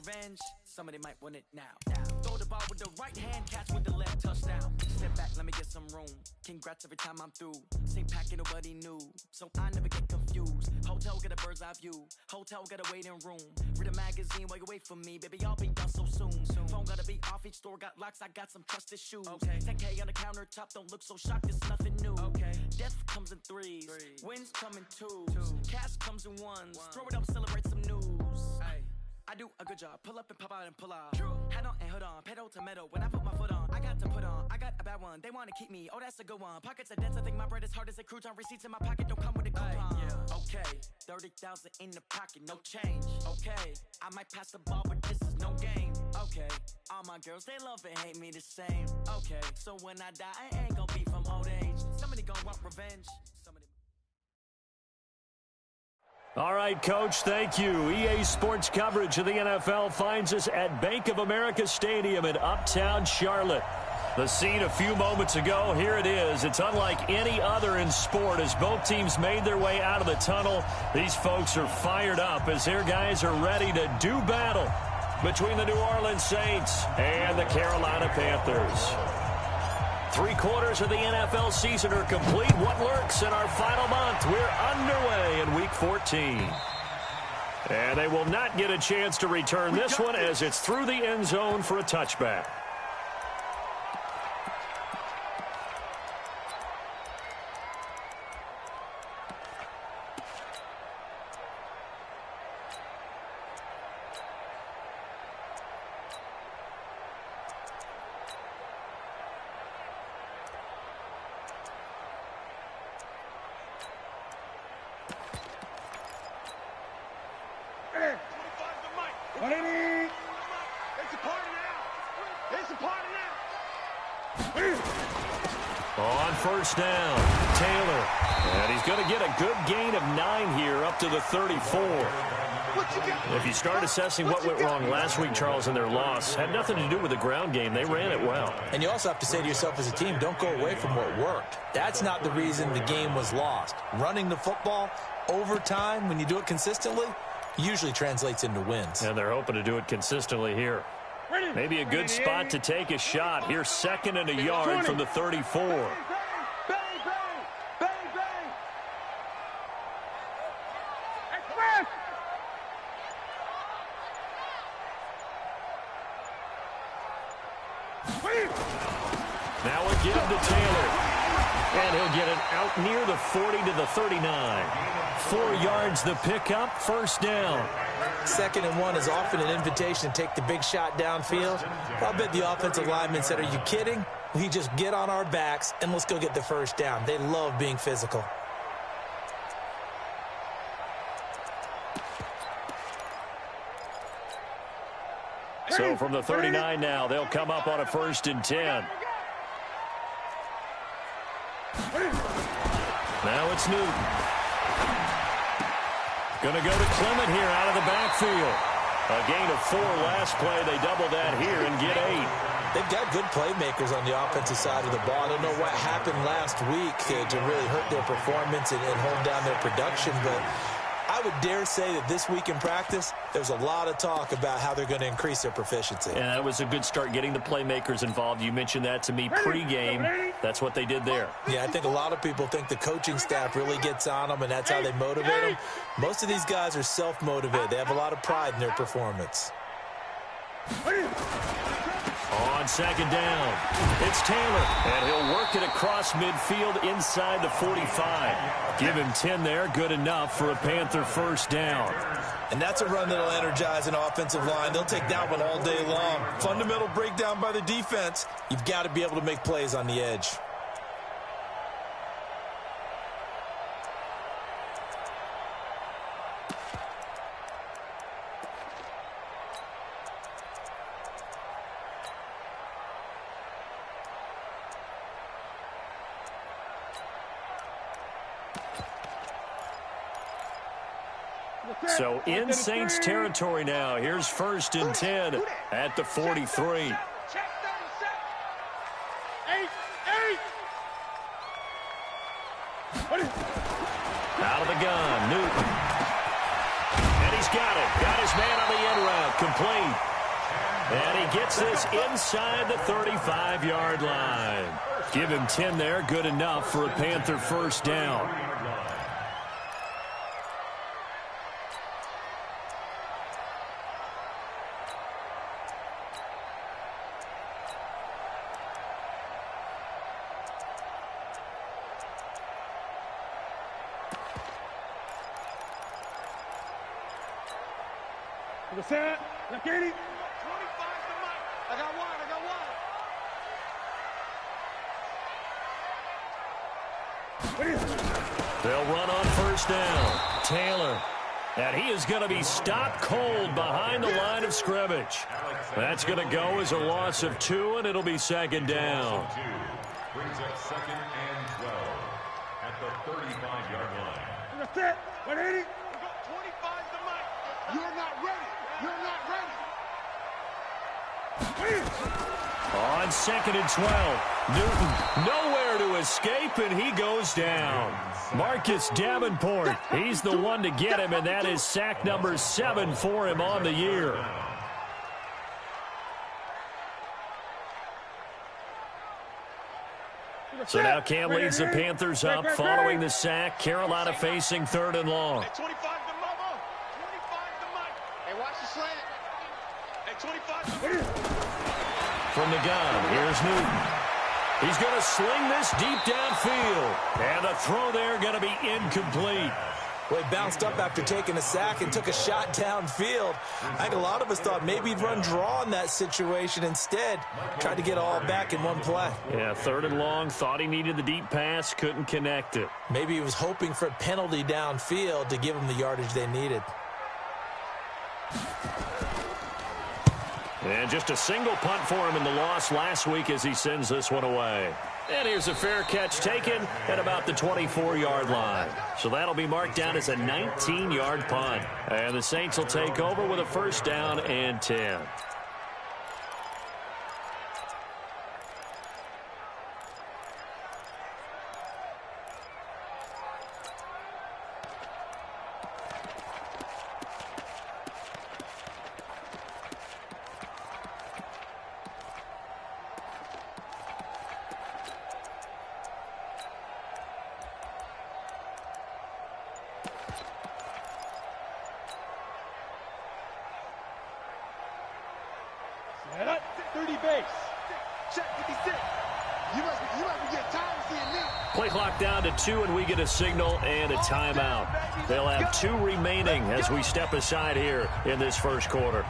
revenge, somebody might want it now. Throw the ball with the right hand, catch with the left, touchdown. Step back, let me get some room. Congrats every time I'm through. Same packet, nobody knew, so I never get confused. Hotel got a bird's eye view. Hotel got a waiting room. Read a magazine while you wait for me, baby. I'll be done so soon. Phone gotta be off. Each store got locks. I got some trusted shoes. 10K on the countertop. Don't look so shocked. It's nothing new. Death comes in threes. Wins come in twos. Cash comes in ones. Throw it up, celebrate some news. I do a good job. Pull up and pop out and pull out. Head on and hood on. Pedal to metal. When I put my foot on, I got to put on. I got a bad one. They want to keep me. Oh, that's a good one. Pockets are dense. I think my bread is hard as a crouton. Receipts in my pocket don't come with a coupon. Okay, 30,000 in the pocket, no change. Okay, I might pass the ball, but this is no game. Okay, all my girls, they love and hate me the same. Okay, so when I die, I ain't gonna be from old age. Somebody gonna want revenge. All right, Coach, thank you. EA Sports coverage of the NFL finds us at Bank of America Stadium in Uptown Charlotte. The scene a few moments ago, here it is. It's unlike any other in sport as both teams made their way out of the tunnel. These folks are fired up as their guys are ready to do battle between the New Orleans Saints and the Carolina Panthers. 3/4 of the NFL season are complete. What lurks in our final month? We're underway in Week 14. And they will not get a chance to return this one as it's through the end zone for a touchback. On first down, Taylor. And he's going to get a good gain of 9 here up to the 34. If you start assessing what went wrong last week, Charles, in their loss, had nothing to do with the ground game. They ran it well. And you also have to say to yourself as a team, don't go away from what worked. That's not the reason the game was lost. Running the football over time, when you do it consistently, usually translates into wins. And they're hoping to do it consistently here. Maybe a good spot to take a shot. Here's 2nd and a yard from the 34. Now a give to Taylor. And he'll get it out near the 40 to the 39. 4 yards the pickup, first down. 2nd and 1 is often an invitation to take the big shot downfield. I bet the offensive lineman said, are you kidding? We just get on our backs and let's go get the first down. They love being physical. So from the 39 now, they'll come up on a 1st and 10. Now it's Newton. Going to go to Clement here out of the backfield. A gain of 4 last play. They double that here and get 8. They've got good playmakers on the offensive side of the ball. I don't know what happened last week to really hurt their performance and hold down their production, but I would dare say that this week in practice, there's a lot of talk about how they're going to increase their proficiency. And that was a good start getting the playmakers involved. You mentioned that to me pregame. That's what they did there. Yeah, I think a lot of people think the coaching staff really gets on them, and that's how they motivate them. Most of these guys are self-motivated. They have a lot of pride in their performance. On 2nd down, it's Taylor, and he'll work it across midfield inside the 45. Give him 10 there, good enough for a Panther first down. And that's a run that'll energize an offensive line. They'll take that one all day long. Fundamental breakdown by the defense. You've got to be able to make plays on the edge. So in Saints territory now. Here's 1st and 10 at the 43. Out of the gun, Newton. And he's got it. Got his man on the end route. Complete. And he gets this inside the 35-yard line. Give him 10 there, good enough for a Panther first down. To the set. Now, Katie. 25 to Mike. I got one. They'll run on first down. Taylor. And he is going to be stopped cold behind the line of scrimmage. That's going to go as a loss of 2, and it'll be second down. Brings up 2nd and 12 at the 35-yard line. To the set. 180. We got 25 to Mike. You're not ready. On 2nd and 12, Newton nowhere to escape, and he goes down. Marcus Davenport, he's the one to get him, and that is sack number 7 for him on the year. So now Cam leads the Panthers up following the sack. Carolina facing 3rd and long. Hey, 25 to Mike. 25 to Mike. Hey, watch the slant. Hey, 25 to Mike. From the gun, here's Newton. He's going to sling this deep downfield. And the throw there going to be incomplete. Well, he bounced up after taking a sack and took a shot downfield. I think a lot of us thought maybe he'd run draw in that situation instead. Tried to get all back in one play. Yeah, 3rd and long, thought he needed the deep pass, couldn't connect it. Maybe he was hoping for a penalty downfield to give him the yardage they needed. And just a single punt for him in the loss last week as he sends this one away. And here's a fair catch taken at about the 24-yard line. So that'll be marked down as a 19-yard punt. And the Saints will take over with a first down and 10. Set up. 30 base. Check 56. You must be getting tired of seeing me. Play clock down to 2, and we get a signal and a timeout. They'll have 2 remaining as we step aside here in this first quarter.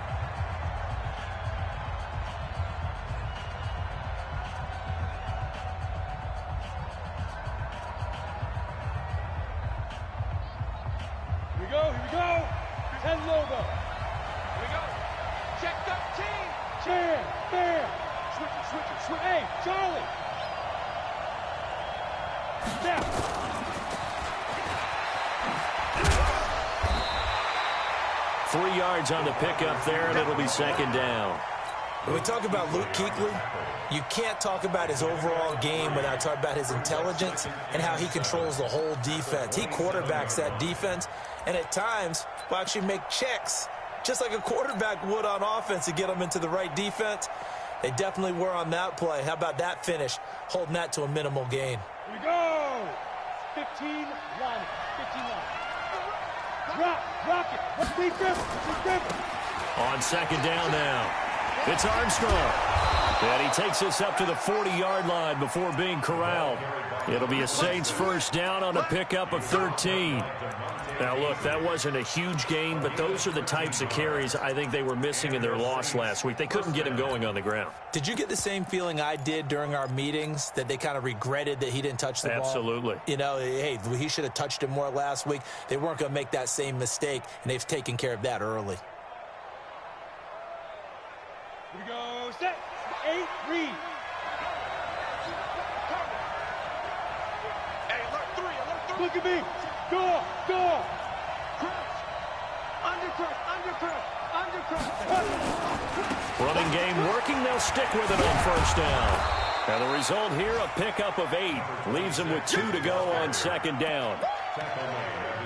Here we go. 10 logo. Here we go. Check 13. Chair. Fair. Switch it. Hey, Charlie. Step. 3 yards on the pickup there, and it'll be second down. When we talk about Luke Kuechly, you can't talk about his overall game without talking about his intelligence and how he controls the whole defense. He quarterbacks that defense, and at times will actually make checks, just like a quarterback would on offense to get them into the right defense. They definitely were on that play. How about that finish, holding that to a minimal gain? Here we go. 15 line. Rock it. Let's be Griffin. On second down now, it's Armstrong. And he takes us up to the 40-yard line before being corralled. It'll be a Saints first down on a pickup of 13. Now, look, that wasn't a huge gain, but those are the types of carries I think they were missing in their loss last week. They couldn't get him going on the ground. Did you get the same feeling I did during our meetings, that they kind of regretted that he didn't touch the ball? Absolutely. You know, hey, he should have touched it more last week. They weren't going to make that same mistake, and they've taken care of that early. Here we go. Set. 8, read. Hey, alert 3. Look at me. Go. Crouch. Undercrouch. Running game working. They'll stick with it on first down. And the result here, a pickup of 8. Leaves them with 2 to go on second down.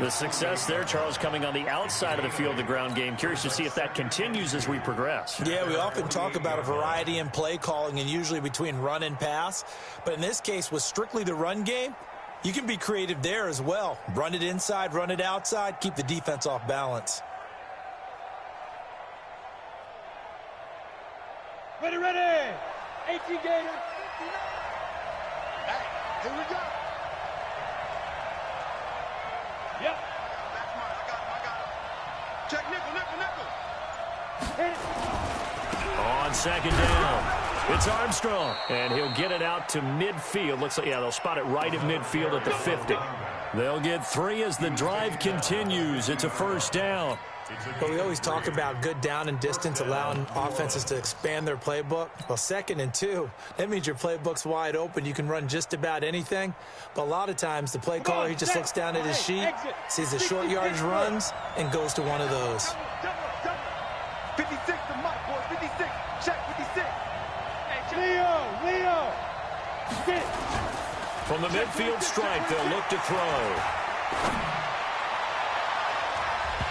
The success there, Charles, coming on the outside of the field, the ground game. Curious to see if that continues as we progress. Yeah, we often talk about a variety in play calling and usually between run and pass. But in this case, with strictly the run game, you can be creative there as well. Run it inside, run it outside, keep the defense off balance. Ready, ready. 18 Gator. Hey, here we go. Yep. That's mine. I got him. Check nickel. Hit it. On second down, it's Armstrong, and he'll get it out to midfield. Looks like, yeah, they'll spot it right at midfield at the 50. They'll get 3 as the drive continues. It's a first down. But we always talk about good down and distance, allowing offenses to expand their playbook. Well, 2nd and 2, that means your playbook's wide open. You can run just about anything. But a lot of times, the play caller, he just looks down at his sheet, sees the short yardage runs, and goes to one of those. 56 to Mike, boys. 56. Check 56. Leo. Hit it. From the midfield stripe, they'll look to throw.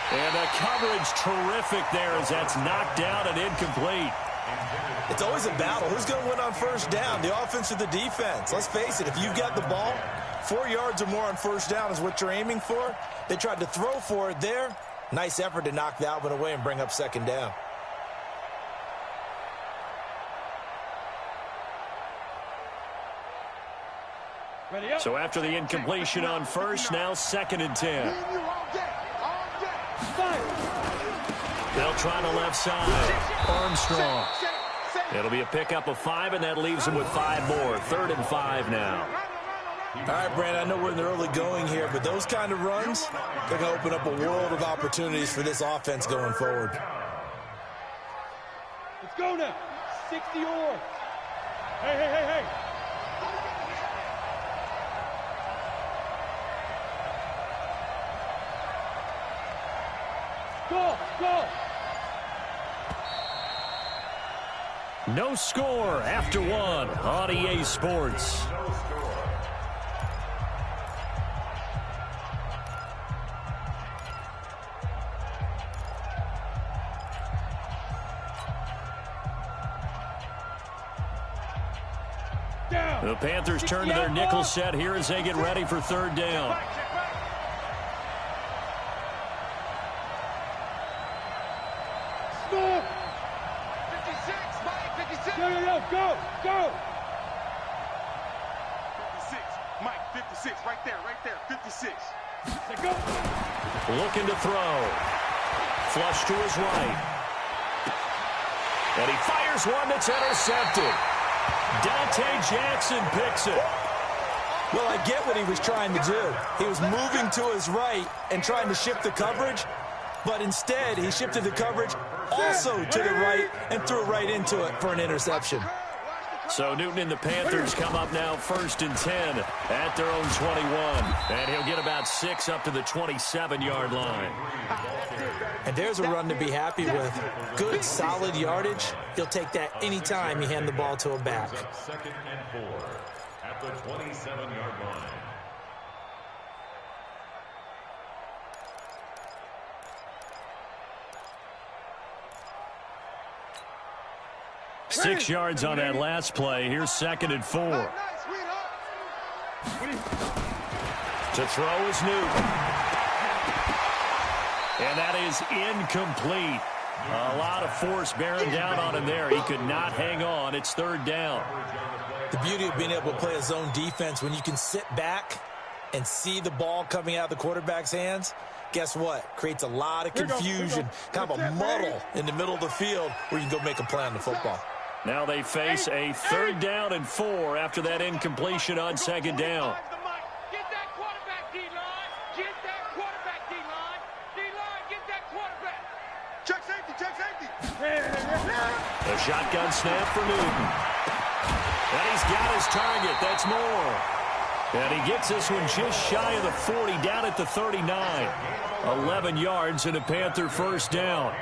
And the coverage terrific there as that's knocked down and incomplete. It's always a battle. Who's going to win on first down, the offense or the defense? Let's face it, if you've got the ball, 4 yards or more on first down is what you're aiming for. They tried to throw for it there. Nice effort to knock that one away and bring up second down. Ready up. So after the incompletion on first, now 2nd and 10. They'll try the left side. Armstrong. It'll be a pickup of 5, and that leaves them with 5 more. 3rd and 5 now. All right, Brandon, I know we're in the early going here, but those kind of runs, they're going to open up a world of opportunities for this offense going forward. Let's go now. 60 or. Hey. Go. No score after 1 on EA Sports. The Panthers turn to their nickel set here as they get ready for 3rd down. Go. 56. Mike, 56. Right there. 56. Go. Looking to throw. Flush to his right. And he fires one that's intercepted. Dante Jackson picks it. Well, I get what he was trying to do. He was moving to his right and trying to shift the coverage, but instead he shifted the coverage also to the right and threw it right into it for an interception. So Newton and the Panthers come up now 1st and 10 at their own 21. And he'll get about 6 up to the 27-yard line. And there's a run to be happy with. Good, solid yardage. He'll take that anytime you hand the ball to a back. 2nd and 4 at the 27-yard line. Six yards on that last play. Here's 2nd and 4. To throw is Newton. And that is incomplete. A lot of force bearing down on him there. He could not hang on. It's 3rd down. The beauty of being able to play a zone defense when you can sit back and see the ball coming out of the quarterback's hands, guess what? Creates a lot of confusion, kind of a muddle in the middle of the field where you can go make a play on the football. Now they face a 3rd down and 4 after that incompletion on 2nd down. Get that quarterback, D-line. Get that quarterback, D-line. D-line, get that quarterback. Check safety. A shotgun snap for Newton. And he's got his target. That's Moore. And he gets this one just shy of the 40, down at the 39. 11 yards and a Panther 1st down.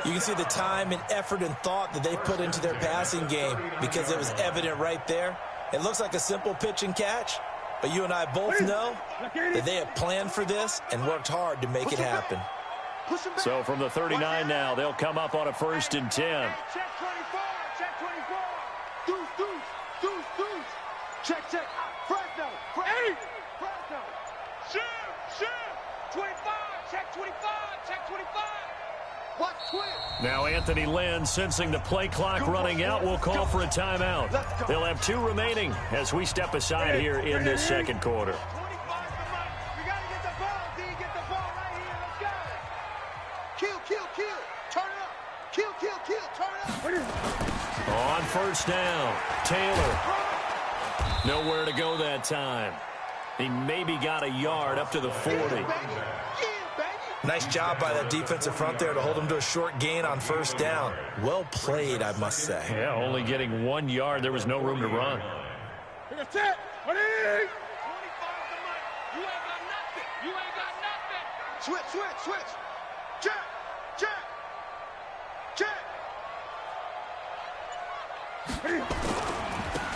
You can see the time and effort and thought that they put into their passing game because it was evident right there. It looks like a simple pitch and catch, But you and I both know that they have planned for this and worked hard to make it happen. So from the 39 now, they'll come up on a 1st and 10. Check 24. Check 24. Deuce, deuce, deuce, deuce. Check. Fresno. Fresno. Shoot. 25. Check 25. Check 25. Watch twin. Now Anthony Lynn, sensing the play clock running out, will call for a timeout. They'll have 2 remaining as we step aside here in this second quarter. 25 to Mike. We got to get the ball, D. Get the ball right here. Let's go. Kill. Turn it up. Kill. Turn it up. On 1st down, Taylor. Nowhere to go that time. He maybe got a yard up to the 40. Nice job by that defensive front there to hold him to a short gain on 1st down. Well played, I must say. Yeah, only getting 1 yard. There was no room to run. That's it. 25 to Mike. You ain't got nothing. Switch. Check.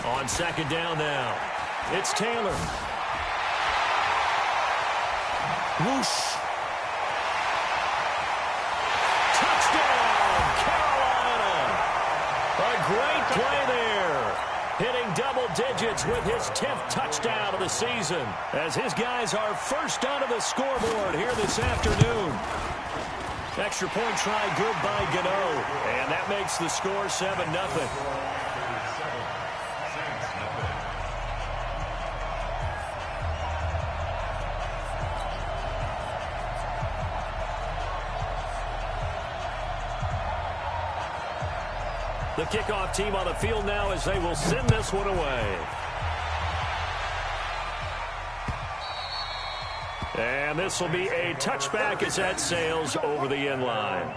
On 2nd down now, it's Taylor. Whoosh. Touchdown, Carolina! A great play there. Hitting double digits with his 10th touchdown of the season, as his guys are first onto the scoreboard here this afternoon. Extra point try good by Gano, and that makes the score 7-0. The kickoff team on the field now as they will send this one away. And this will be a touchback as that sails over the end line.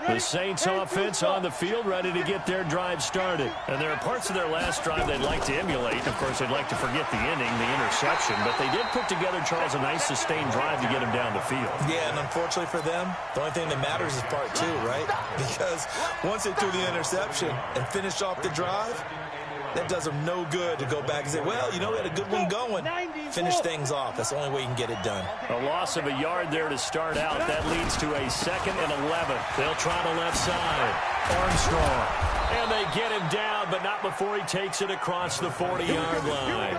The Saints offense on the field, ready to get their drive started. And there are parts of their last drive they'd like to emulate. Of course, they'd like to forget the inning, the interception. But they did put together, Charles, a nice sustained drive to get them down the field. Yeah, and unfortunately for them, the only thing that matters is part 2, right? Because once they threw the interception and finished off the drive, that does them no good to go back and say, well, you know, we had a good one going. Finish things off. That's the only way you can get it done. A loss of a yard there to start out. That leads to a 2nd and 11. They'll try the left side. Armstrong. And they get him down, but not before he takes it across the 40-yard line.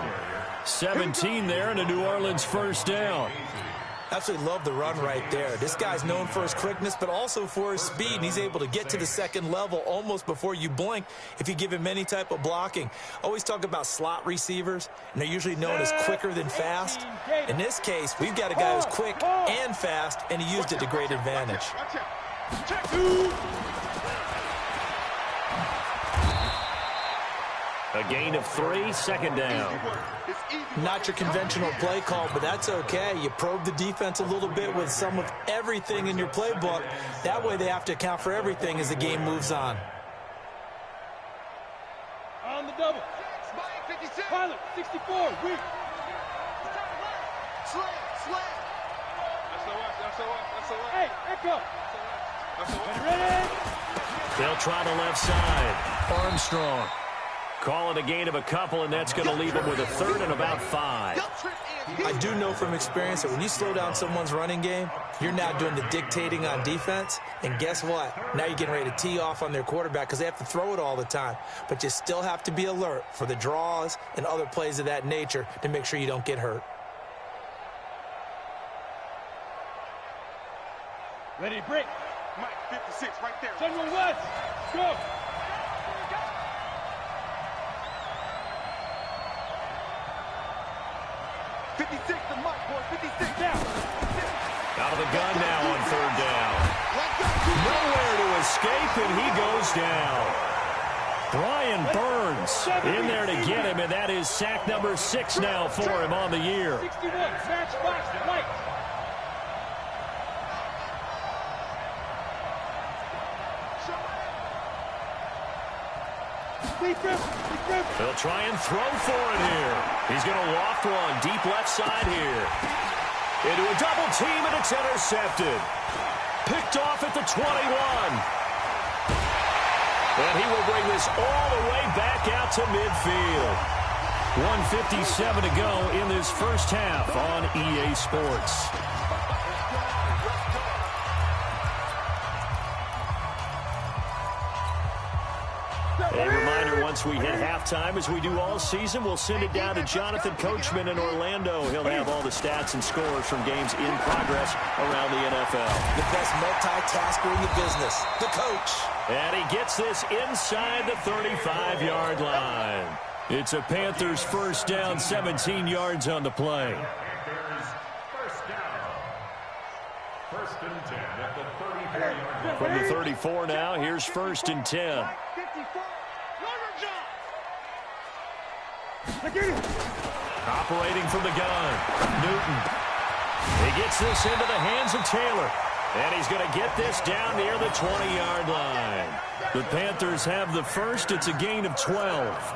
17 there and a New Orleans 1st down. Absolutely love the run right there. This guy's known for his quickness, but also for his speed. And he's able to get to the 2nd level almost before you blink if you give him any type of blocking. Always talk about slot receivers, and they're usually known as quicker than fast. In this case, we've got a guy who's quick and fast, and he used it to great advantage. A gain of 3, 2nd down. Not your conventional play call, but that's okay. You probe the defense a little bit with some of everything in your playbook. That way they have to account for everything as the game moves on. On the double. Pilot, 64, weak. Slam. SOS. Hey, echo. Ready? They'll try the left side. Armstrong. Call it a gain of a couple, and that's going to leave them with a 3rd and about 5. I do know from experience that when you slow down someone's running game, you're now doing the dictating on defense. And guess what? Now you're getting ready to tee off on their quarterback because they have to throw it all the time. But you still have to be alert for the draws and other plays of that nature to make sure you don't get hurt. Ready to break. Mike, 56, right there. General West, go. Out of the gun now on 3rd down. Nowhere to escape, and he goes down. Brian Burns in there to get him, and that is sack number 6 now for him on the year. 61, matchbox, White. They'll try and throw for it here. He's going to loft one deep left side here. Into a double team, and it's intercepted. Picked off at the 21. And he will bring this all the way back out to midfield. 1:57 to go in this first half on EA Sports. A reminder, once we hit halftime, as we do all season, we'll send it down to Jonathan Coachman in Orlando. He'll have all the stats and scores from games in progress around the NFL. The best multitasker in the business, the coach. And he gets this inside the 35-yard line. It's a Panthers first down, 17 yards on the play. Panthers first down. First and 10 at the 34-yard line. From the 34 now, here's first and 10. Operating from the gun, Newton. He gets this into the hands of Taylor. And he's going to get this down near the 20-yard line. The Panthers have the first. It's a gain of 12.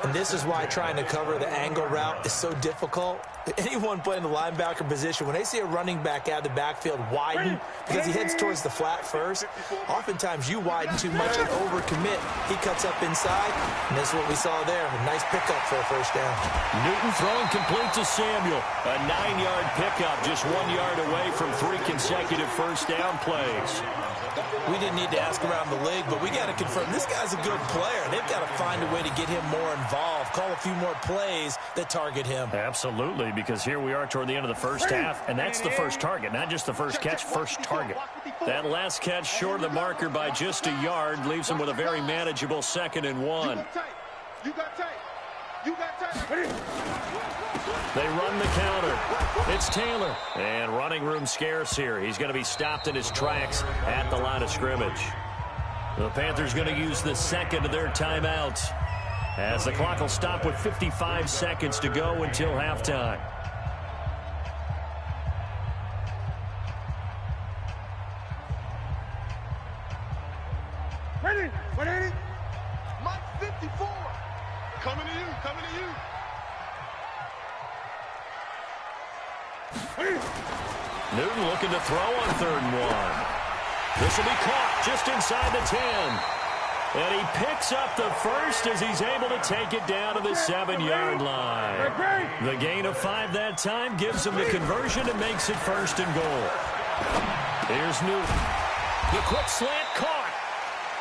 And this is why trying to cover the angle route is so difficult. Anyone playing the linebacker position, when they see a running back out of the backfield widen because he heads towards the flat first, oftentimes you widen too much and overcommit. He cuts up inside, and that's what we saw there. A nice pickup for a first down. Newton throwing complete to Samuel. A 9-yard pickup, just 1 yard away from 3 consecutive first down plays. We didn't need to ask around the league, but we got to confirm this guy's a good player. They've got to find a way to get him more involved, call a few more plays that target him. Absolutely, because here we are toward the end of the first half, and that's the first target, not just the first catch, first target. That last catch short of the marker by just a yard leaves him with a very manageable 2nd and 1. You got tape. You got tape. They run the counter. It's Taylor. And running room scarce here. He's going to be stopped in his tracks at the line of scrimmage. The Panthers going to use the second of their timeouts, as the clock will stop with 55 seconds to go until halftime. Ready? Ready? Mike 54. Coming to you. Coming to you. Newton looking to throw on 3rd and 1. This will be caught just inside the 10. And he picks up the first as he's able to take it down to the 7-yard line. The gain of 5 that time gives him the conversion and makes it 1st and goal. Here's Newton. The quick slant caught.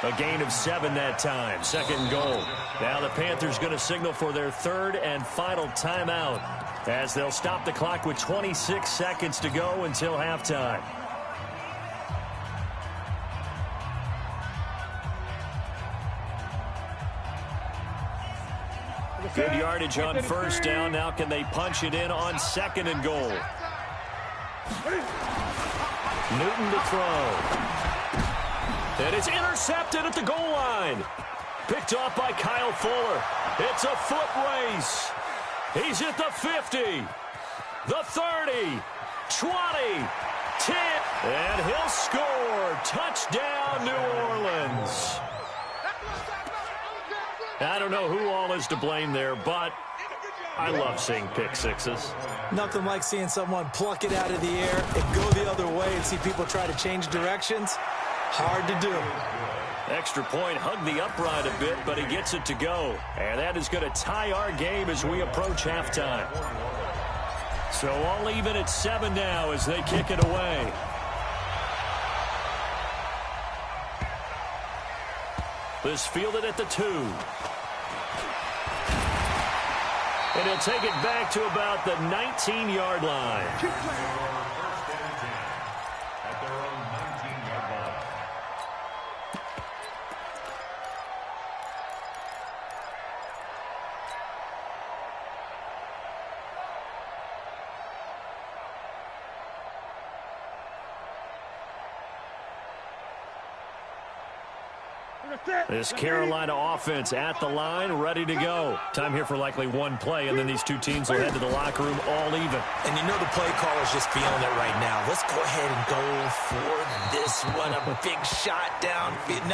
A gain of 7 that time. 2nd and goal. Now the Panthers going to signal for their 3rd and final timeout, as they'll stop the clock with 26 seconds to go until halftime. Good yardage on first down. Now can they punch it in on 2nd and goal? Newton to throw. And it's intercepted at the goal line. Picked off by Kyle Fuller. It's a foot race. He's at the 50, the 30, 20, 10, and he'll score. Touchdown, New Orleans. I don't know who all is to blame there, but I love seeing pick sixes. Nothing like seeing someone pluck it out of the air and go the other way and see people try to change directions. Hard to do. Extra point, hugged the upright a bit, but he gets it to go. And that is going to tie our game as we approach halftime. So all even at 7 now as they kick it away. This fielded at the 2. And he'll take it back to about the 19-yard line. This Carolina offense at the line, ready to go. Time here for likely one play, and then these two teams will head to the locker room all even. And you know the play caller's just feeling it right now. Let's go ahead and go for this one. A big shot downfield.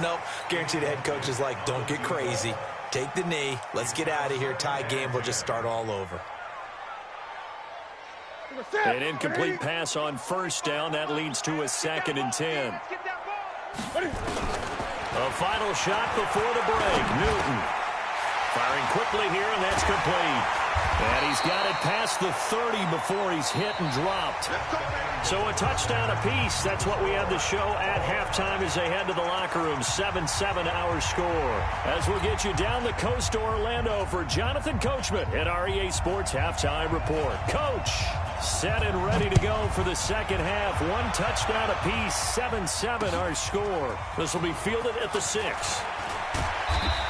Nope. Guarantee the head coach is like, don't get crazy. Take the knee. Let's get out of here. Tie game. We'll just start all over. An incomplete pass on first down. That leads to a 2nd and 10. A final shot before the break. Newton firing quickly here, and that's complete. And he's got it past the 30 before he's hit and dropped. So a touchdown apiece. That's what we have to show at halftime as they head to the locker room. 7-7 our score. As we'll get you down the coast to Orlando for Jonathan Coachman at our EA Sports Halftime Report. Coach, set and ready to go for the second half. One touchdown apiece. 7-7 our score. This will be fielded at the 6.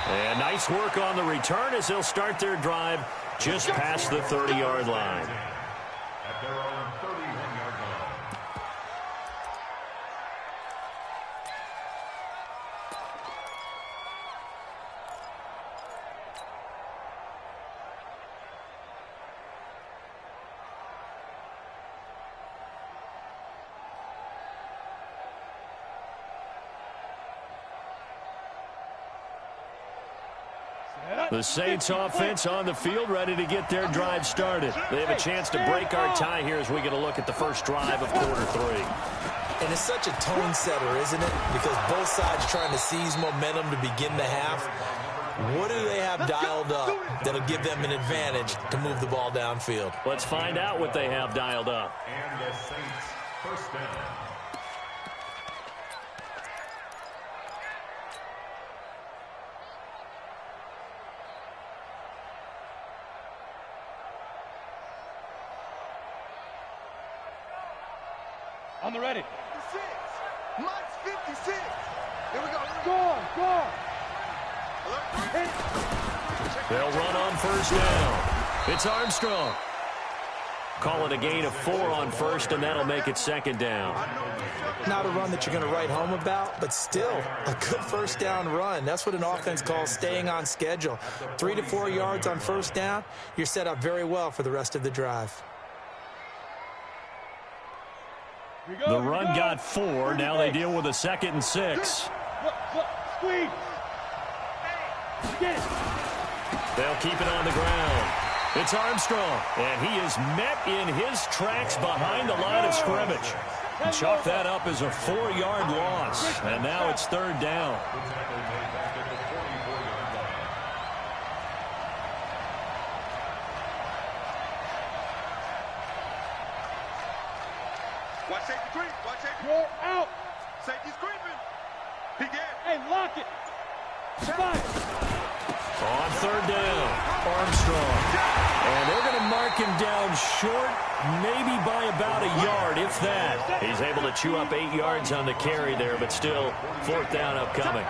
And nice work on the return as they'll start their drive just past the 30-yard line. At their own 31-yard line. The Saints offense on the field, ready to get their drive started. They have a chance to break our tie here as we get a look at the first drive of quarter 3. And it's such a tone setter, isn't it? Because both sides trying to seize momentum to begin the half. What do they have dialed up that'll give them an advantage to move the ball downfield? Let's find out what they have dialed up. And the Saints first down. On the ready. 56. Mike's 56. Here we go. Go. They'll run on first down. It's Armstrong. Call it a gain of 4 on first, and that'll make it 2nd down. Not a run that you're going to write home about, but still a good first down run. That's what an offense calls staying on schedule. 3 to 4 yards on first down, you're set up very well for the rest of the drive. The run got 4. Now they deal with a 2nd and 6. Squeeze. They'll keep it on the ground. It's Armstrong, and he is met in his tracks behind the line of scrimmage. Chalk that up as a 4-yard loss, and now it's 3rd down. Watch safety creep. Watch safety. You're out. Safety's creeping. He get. Hey, lock it. On 3rd down, Armstrong. And they're going to mark him down short, maybe by about a yard, if that. He's able to chew up 8 yards on the carry there, but still 4th down upcoming.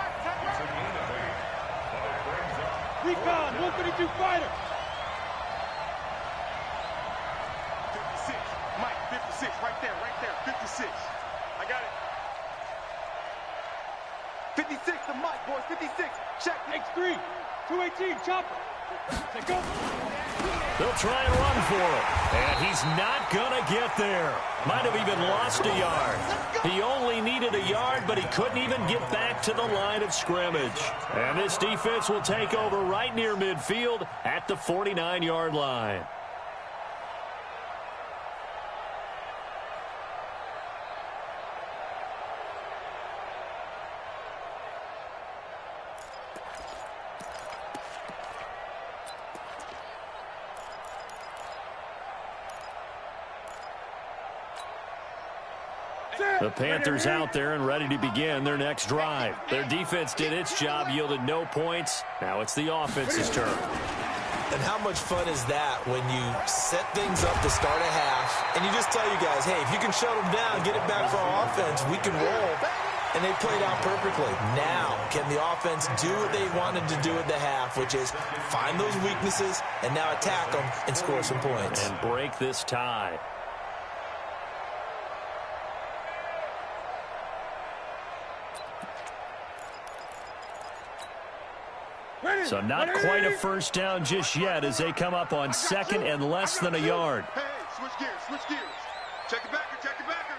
Recon, 132 fighter. 56. Mike, 56. Right there. 56. I got it. 56 to Mike, boys. 56. Check. X3. 218. Chopper. Say go. They'll try and run for it. And he's not going to get there. Might have even lost a yard. He only needed a yard, but he couldn't even get back to the line of scrimmage. And this defense will take over right near midfield at the 49-yard line. The Panthers out there and ready to begin their next drive. Their defense did its job, yielded no points. Now it's the offense's turn. And how much fun is that when you set things up to start a half and you just tell you guys, hey, if you can shut them down, get it back for our offense, we can roll. And they played out perfectly. Now, can the offense do what they wanted to do at the half, which is find those weaknesses and now attack them and score some points. And break this tie. So not quite a first down just yet as they come up on second and less than a yard. Hey, switch gears, switch gears. Check the backer, check the backer.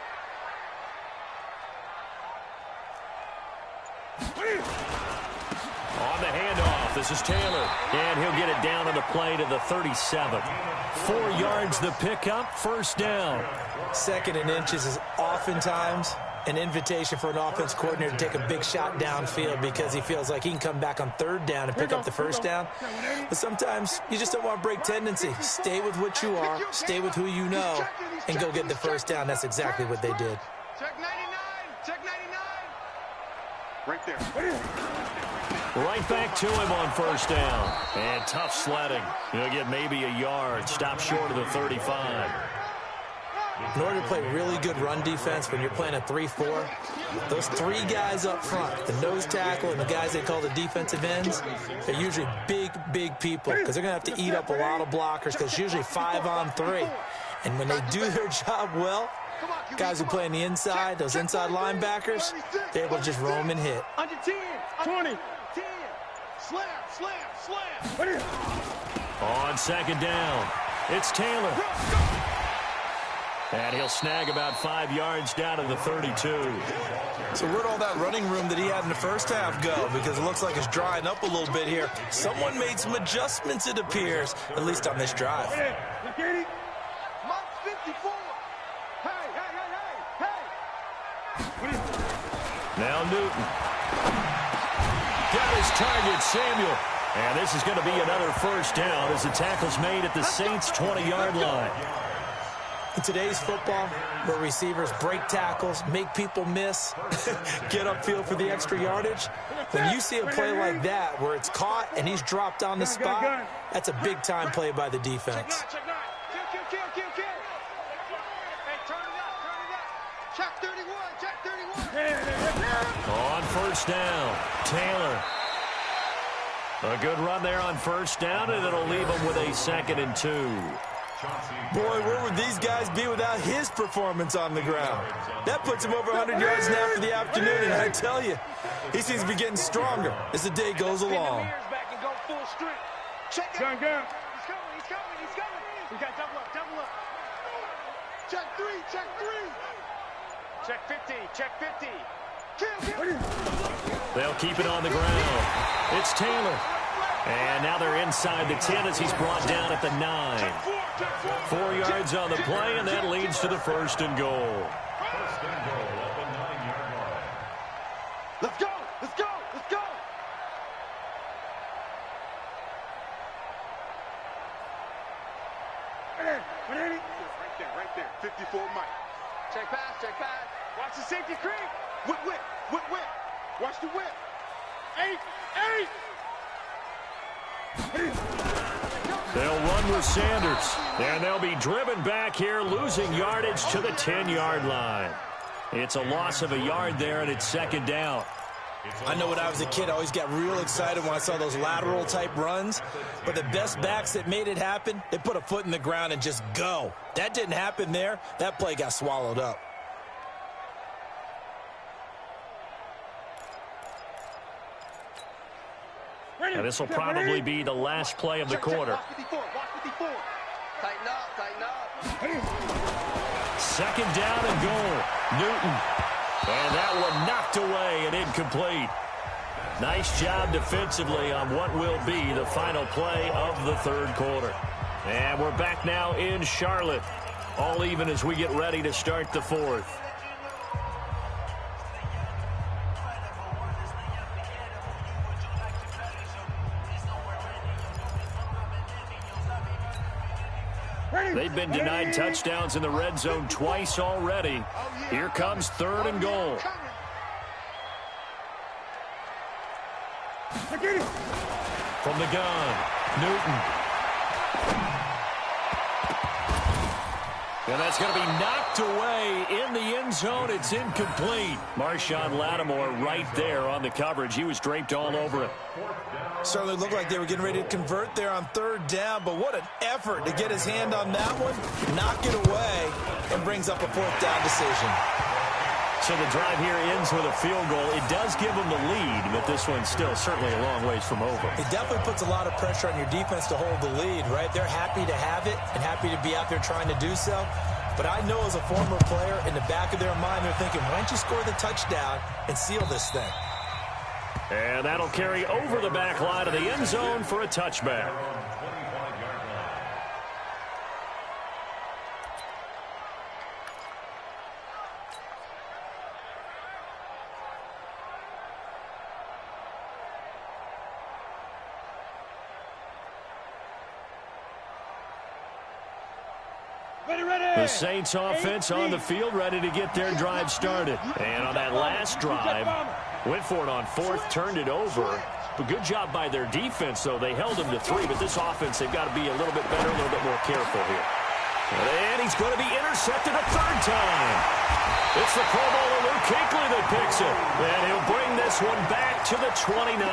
On the handoff, this is Taylor. And he'll get it down on the play to the 37. 4 yards the pickup, first down. Second and inches is oftentimes an invitation for an offense coordinator to take a big shot downfield because he feels like he can come back on third down and pick up the first down. But sometimes you just don't want to break tendency. Stay with what you are, stay with who you know, and go get the first down. That's exactly what they did. Check 99, check 99. Right there. Right back to him on first down. And tough sledding. He'll get maybe a yard. Stop short of the 35. In order to play really good run defense when you're playing a 3-4, those 3 guys up front, the nose tackle and the guys they call the defensive ends, they're usually big people because they're going to have to eat up a lot of blockers because it's usually 5 on 3. And when they do their job well, guys who play on the inside, those inside linebackers, they're able to just roam and hit. Under 10, 20, 10. Slam, slam, slam. On second down, it's Taylor. And he'll snag about 5 yards down to the 32. So where'd all that running room that he had in the first half go? Because it looks like it's drying up a little bit here. Someone made some adjustments, it appears, at least on this drive. Mark 54. Hey, hey, hey, hey. Now Newton. Got his target, Samuel. And this is going to be another first down as the tackle's made at the Saints' 20-yard line. In today's football, where receivers break tackles, make people miss, get upfield for the extra yardage, when you see a play like that where it's caught and he's dropped on the spot, that's a big-time play by the defense. Check 9, check 9. Kill. Hey, turn it up. Check 31, check 31. On first down, Taylor. A good run there on first down, and it'll leave him with a 2nd and 2. Boy, where would these guys be without his performance on the ground? That puts him over 100 yards now for the afternoon, and I tell you, he seems to be getting stronger as the day goes along. Check it. Gun. He's coming. We got double up. Check 3. Check 50. Kill. They'll keep it on the ground. It's Taylor. And now they're inside the 10 as he's brought down at the 9. 4 yards on the play, and that leads to the 1st and goal. First and goal at the 9-yard line. Let's go. Right there. 54 Mike. Check pass. Watch the safety creep. Whip. Watch the whip. 8. They'll run with Sanders, and they'll be driven back here, losing yardage to the 10-yard line. It's a loss of a yard there, and it's 2nd down. I know when I was a kid, I always got real excited when I saw those lateral-type runs. But the best backs that made it happen, they put a foot in the ground and just go. That didn't happen there. That play got swallowed up. Now, this will probably be the last play of the quarter. Watch 54. Tighten up. 2nd down and goal. Newton. And that one knocked away and incomplete. Nice job defensively on what will be the final play of the 3rd quarter. And we're back now in Charlotte. All even as we get ready to start the 4th. They've been denied touchdowns in the red zone twice already. Here comes 3rd and goal. From the gun, Newton. And that's going to be knocked away in the end zone. It's incomplete. Marshawn Lattimore right there on the coverage. He was draped all over it. Certainly looked like they were getting ready to convert there on 3rd down, but what an effort to get his hand on that one, knock it away, and brings up a 4th down decision. So the drive here ends with a field goal. It does give them the lead, but this one's still certainly a long ways from over. It definitely puts a lot of pressure on your defense to hold the lead, right? They're happy to have it and happy to be out there trying to do so. But I know as a former player, in the back of their mind, they're thinking, why don't you score the touchdown and seal this thing? And that'll carry over the back line of the end zone for a touchback. The Saints offense on the field, ready to get their drive started. And on that last drive, went for it on fourth, turned it over. But good job by their defense, though. They held them to 3, but this offense, they've got to be a little bit better, a little bit more careful here. And he's going to be intercepted a third time. It's the Pro Bowler Luke Kuechly that picks it. And he'll bring this one back to the 29.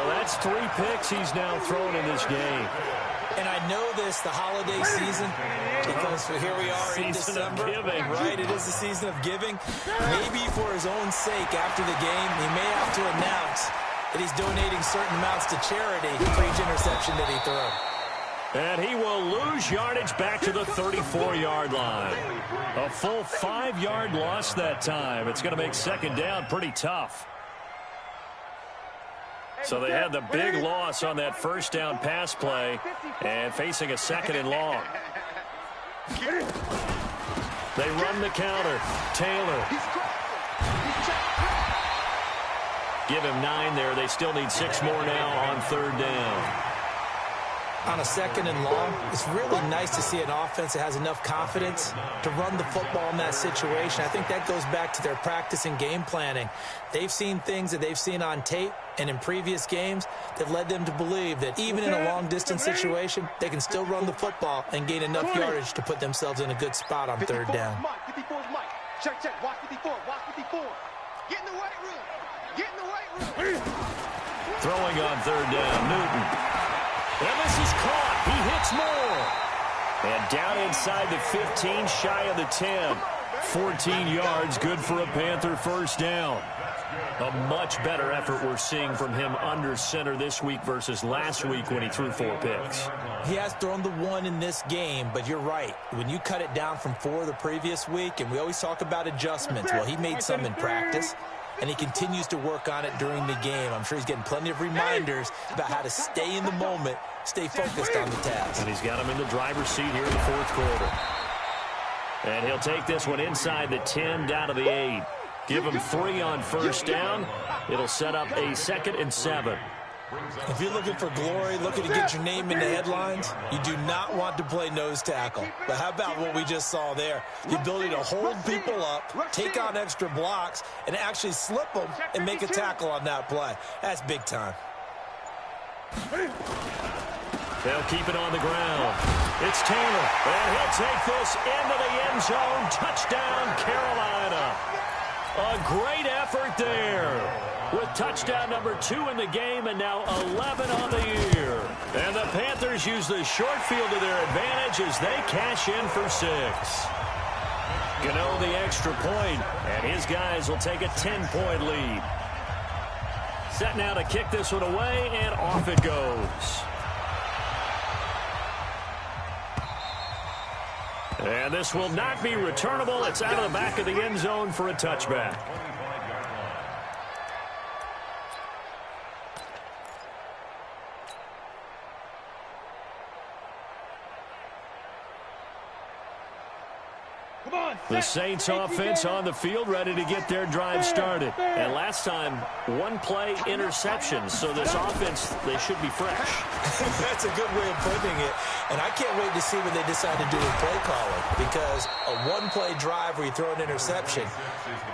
Well, that's 3 picks he's now thrown in this game. And I know this, the holiday season, because here we are in December, right? It is the season of giving. Maybe for his own sake, after the game, he may have to announce that he's donating certain amounts to charity for each interception that he throws. And he will lose yardage back to the 34-yard line. A full 5-yard loss that time. It's going to make second down pretty tough. So they had the big loss on that first down pass play and facing a second and long. They run the counter. Taylor. Give him 9 there. They still need 6 more now on third down. On a second and long, it's really nice to see an offense that has enough confidence to run the football in that situation. I think that goes back to their practice and game planning. They've seen things that they've seen on tape and in previous games that led them to believe that even in a long-distance situation, they can still run the football and gain enough yardage to put themselves in a good spot on third down. 54's Mike. Check, check. Watch 54. Watch 54. Get in the weight room. Get in the weight room. Throwing on third down, Newton. And this is caught. He hits more. And down inside the 15, shy of the 10. 14 yards, good for a Panther first down. A much better effort we're seeing from him under center this week versus last week when he threw 4 picks. He has thrown the 1 in this game, but you're right. When you cut it down from 4 the previous week, and we always talk about adjustments, well, he made some in practice, and he continues to work on it during the game. I'm sure he's getting plenty of reminders about how to stay in the moment, stay focused on the task. And he's got him in the driver's seat here in the fourth quarter. And he'll take this one inside the 10, down to the 8. Give him 3 on first down. It'll set up a 2nd and 7. If you're looking for glory, looking to get your name in the headlines, you do not want to play nose tackle. But how about what we just saw there? The ability to hold people up, take on extra blocks, and actually slip them and make a tackle on that play. That's big time. They'll keep it on the ground. It's Taylor, and he'll take this into the end zone. Touchdown, Carolina. A great effort there with touchdown number 2 in the game and now 11 on the year. And the Panthers use the short field to their advantage as they cash in for 6. Gano the extra point, and his guys will take a 10-point lead. Set now to kick this one away, and off it goes. And this will not be returnable. It's out of the back of the end zone for a touchback. The Saints offense on the field ready to get their drive started. And last time, 1-play interception. So this offense, they should be fresh. That's a good way of putting it. And I can't wait to see what they decide to do with play calling. Because a 1-play drive where you throw an interception,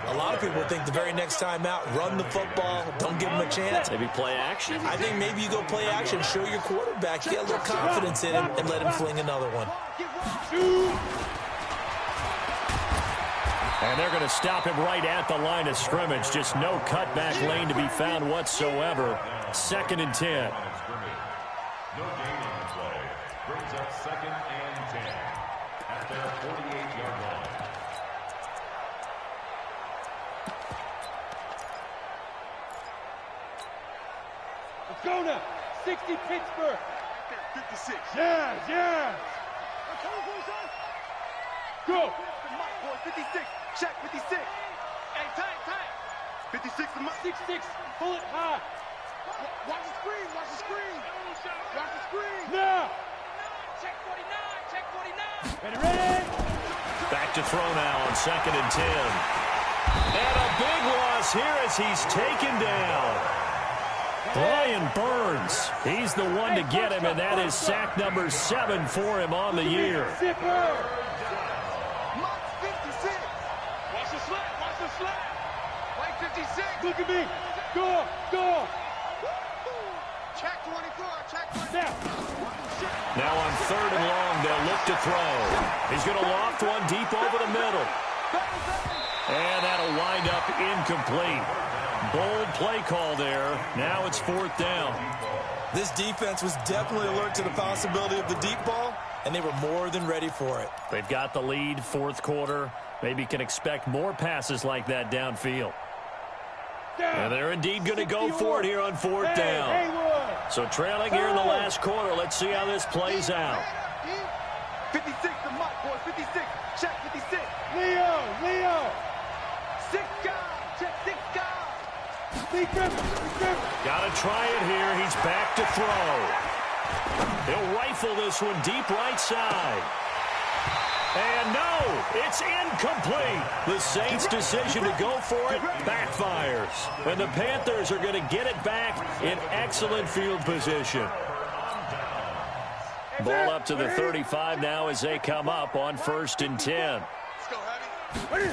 a lot of people think the very next time out, run the football, don't give them a chance. Maybe play action. I think maybe you go play action, show your quarterback, get a little confidence in him, and let him fling another one. And they're going to stop him right at the line of scrimmage. Just no cutback lane to be found whatsoever. 2nd and 10. No gain on the play. Brings up 2nd and 10 at their 48-yard line. Arizona. 60 Pittsburgh. 56. Yes, yes. Go. Mike, boy, 56. Check, 56. Hey, tight. 56 to Mike. 6-6. Pull it high. Watch the screen. Watch the screen. Watch the screen. Now. Check 49. Check 49. Ready? Back to throw now on 2nd and 10. And a big loss here as he's taken down. Brian Burns, he's the one to get him, and that is sack number 7 for him on the year. Zipper. Mike 56. Watch the slap. Watch the slap. Mike 56. Look at me. Go. Check 24. Check 24. Now. Now on 3rd and long, they'll look to throw. He's going to loft one deep over the middle. And that'll wind up incomplete. Bold play call there. Now it's 4th down. This defense was definitely alert to the possibility of the deep ball, and they were more than ready for it. They've got the lead, 4th quarter. Maybe can expect more passes like that downfield. And they're indeed going to go for it here on 4th down. So trailing here in the last quarter. Let's see how this plays out. 56 to Mike, boy, 56. Check 56. Leo. 6 guys. Check 6 guys. Got to try it here. He's back to throw. He'll rifle this one deep right side. And no, it's incomplete. The Saints' decision to go for it backfires. And the Panthers are going to get it back in excellent field position. Ball up to the 35 now as they come up on 1st and 10. Let's go, Heavy.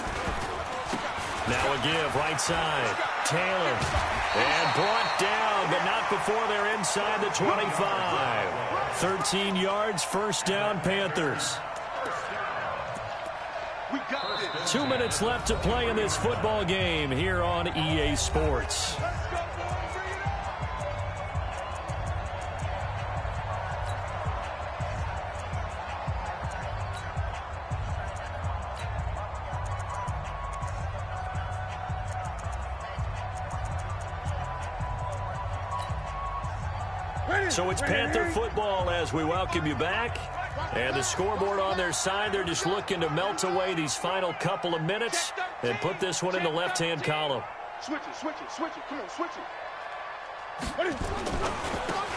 Now a give, right side. Taylor. And brought down, but not before they're inside the 25. 13 yards, 1st down, Panthers. We got this. 2 minutes left to play in this football game here on EA Sports. So it's Panther football as we welcome you back. And the scoreboard on their side, they're just looking to melt away these final couple of minutes and put this one in the left-hand column. Switch it. Come on, switch it.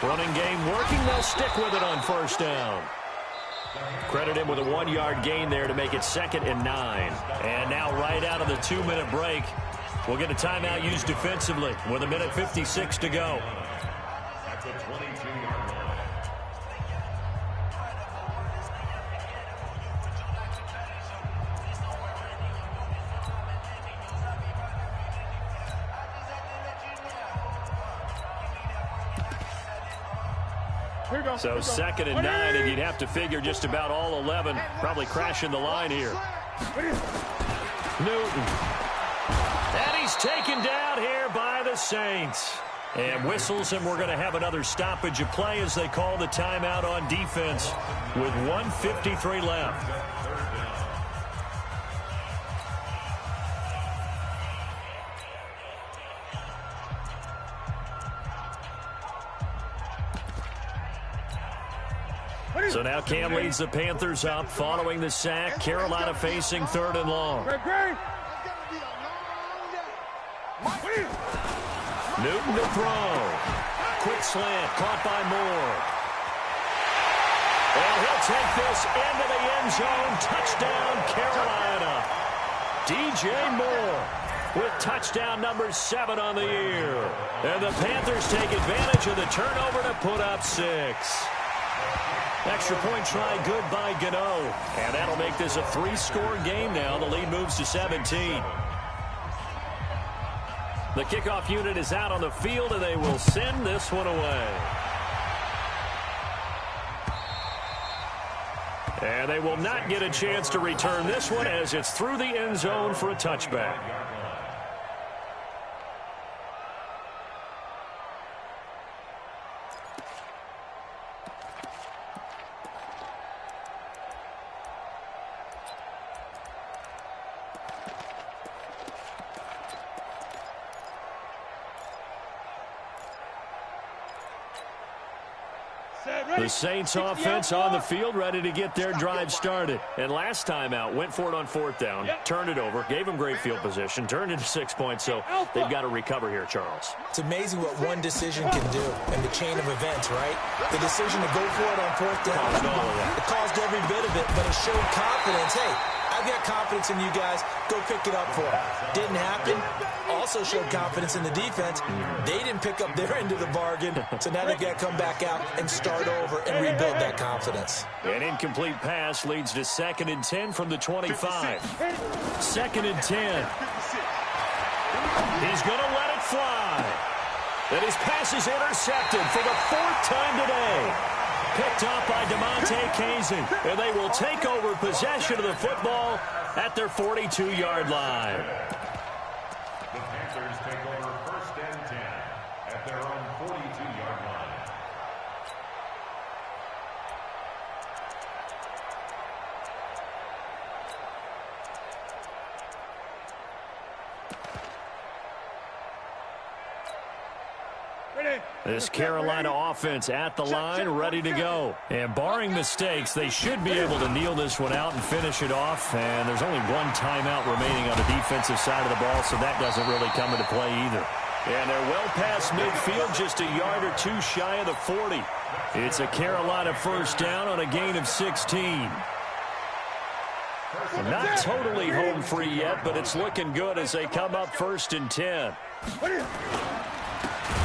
Running game working. They'll stick with it on 1st down. Credit him with a 1-yard gain there to make it 2nd and 9. And now right out of the 2-minute break, we'll get a timeout used defensively with 1:56 to go. At the 22-yard line. So 2nd and 9, and you'd have to figure just about all 11 probably crashing the line here. Newton. And he's taken down here by the Saints. And whistles, and we're going to have another stoppage of play as they call the timeout on defense with 1:53 left. So now Cam leads the Panthers up following the sack. Carolina facing 3rd and long. Newton to throw. Quick slant caught by Moore. And he'll take this into the end zone. Touchdown, Carolina. DJ Moore with touchdown number 7 on the year. And the Panthers take advantage of the turnover to put up 6. Extra point try good by Gano. And that'll make this a 3-score game now. The lead moves to 17. The kickoff unit is out on the field, and they will send this one away. And they will not get a chance to return this one as it's through the end zone for a touchback. The Saints offense on the field, ready to get their drive started. And last time out, went for it on 4th down, turned it over, gave them great field position, turned into 6 points, so they've got to recover here, Charles. It's amazing what one decision can do in the chain of events, right? The decision to go for it on 4th down, it caused every bit of it, but it showed confidence. Hey, I've got confidence in you guys. Go pick it up for them. Didn't happen. Also showed confidence in the defense. They didn't pick up their end of the bargain, so now they've got to come back out and start over and rebuild that confidence. An incomplete pass leads to 2nd and 10 from the 25. 2nd and 10. He's going to let it fly. And his pass is intercepted for the 4th time today. Picked off by DeMonte Kazin, and they will take over possession of the football at their 42-yard line. The Panthers take over 1st and 10 at their own 42-yard line. This Carolina offense at the line, ready to go. And barring mistakes, they should be able to kneel this one out and finish it off. And there's only one timeout remaining on the defensive side of the ball, so that doesn't really come into play either. And they're well past midfield, just a yard or two shy of the 40. It's a Carolina 1st down on a gain of 16. Not totally home free yet, but it's looking good as they come up 1st and 10.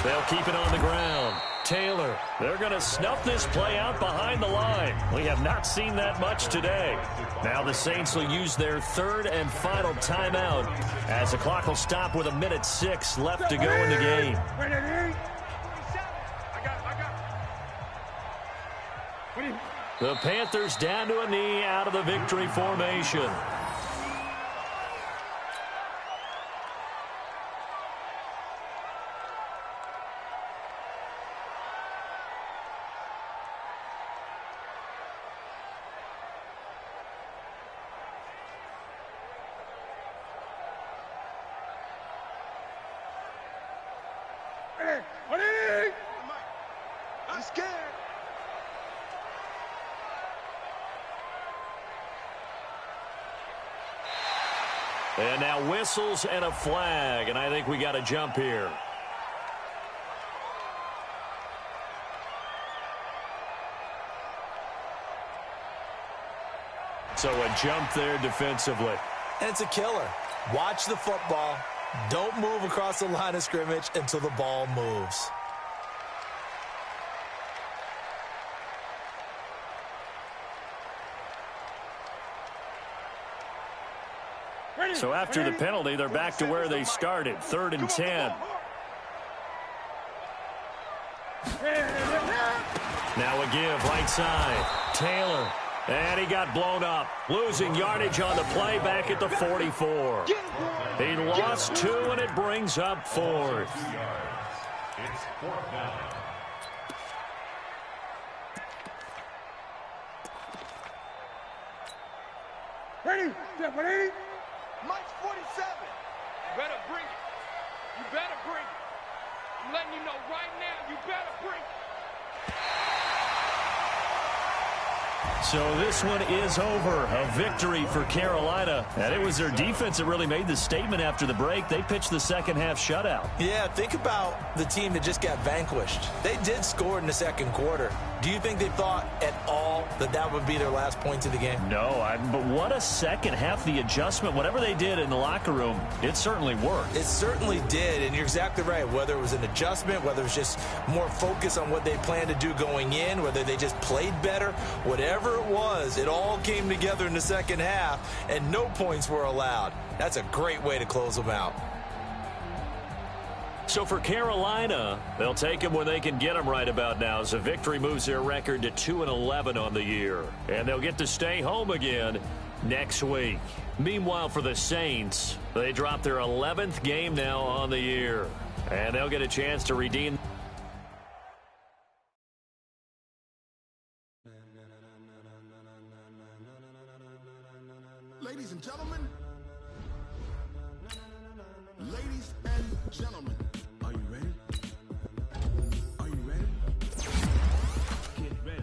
They'll keep it on the ground. Taylor, they're going to snuff this play out behind the line. We have not seen that much today. Now the Saints will use their 3rd and final timeout as the clock will stop with 1:06 left to go in the game. The Panthers down to a knee out of the victory formation. I'm scared. And now whistles and a flag, and I think we got a jump here. So a jump there defensively. And it's a killer. Watch the football. Don't move across the line of scrimmage until the ball moves. So after the penalty, they're back to where they started, 3rd and 10. Now a give, right side. Taylor, and he got blown up. Losing yardage on the play back at the 44. He lost 2, and it brings up 4th. It's 4th down. Ready? Step ready? Mike's 47. You better bring it. You better bring it. I'm letting you know right now, you better bring it. So this one is over. A victory for Carolina. And it was their defense that really made the statement after the break. They pitched the second half shutout. Yeah, think about the team that just got vanquished. They did score in the 2nd quarter. Do you think they thought at all that that would be their last points of the game? No, but what a second half. The adjustment, whatever they did in the locker room, it certainly worked. It certainly did, and you're exactly right. Whether it was an adjustment, whether it was just more focus on what they planned to do going in, whether they just played better, whatever it was, it all came together in the second half, and no points were allowed. That's a great way to close them out. So for Carolina, they'll take them when they can get them right about now, as a victory moves their record to 2-11 on the year. And they'll get to stay home again next week. Meanwhile, for the Saints, they drop their 11th game now on the year. And they'll get a chance to redeem. Ladies and gentlemen, ladies and gentlemen, are you ready? Are you ready? Get ready.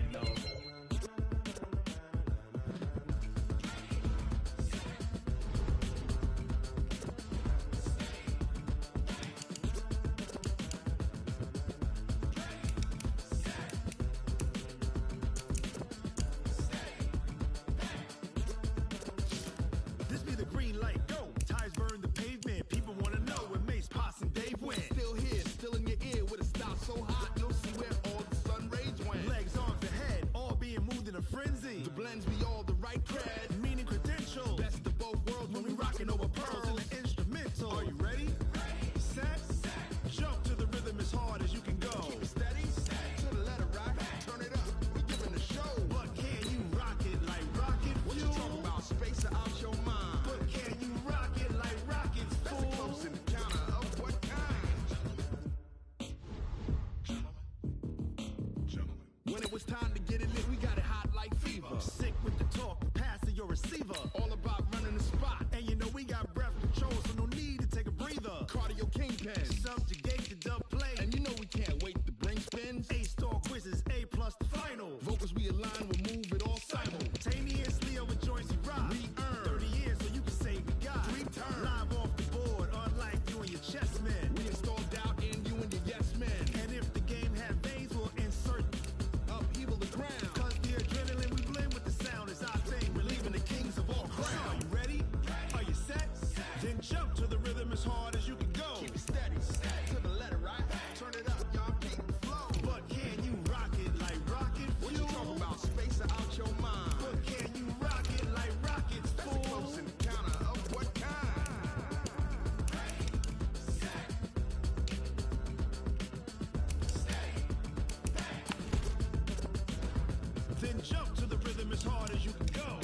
When it was time to get it lit, we got it hot like fever. Sick with the talk, pass to your receiver. All about running the spot. And you know we got breath control, so no need to take a breather. Cardio kingpin, subjugate the dub play. And you know we can't wait to bring spins. A-star quizzes, A+ the final. Vocals we align, we'll move it all simultaneously over joints we rock. Re-earn 30 years so you can say we got 3 turns. Live off the board, unlike you and your chess men. We install doubt in you and your yes men. And if the game had veins, we'll insert upheaval the ground. Cause the adrenaline we blend with the sound is our thing. Relieving the kings of all crowns. Are you ready? Are you set? Then jump to the rhythm as hard as you can go. Keep it steady, to the letter, right? Turn it up, y'all keep the flow. But can you rock it like rocket fuel? What you talking about? Space out your mind. But can you rock it like rockets, fool? That's a close encounter of what kind? Then jump to the rhythm as hard as you can go.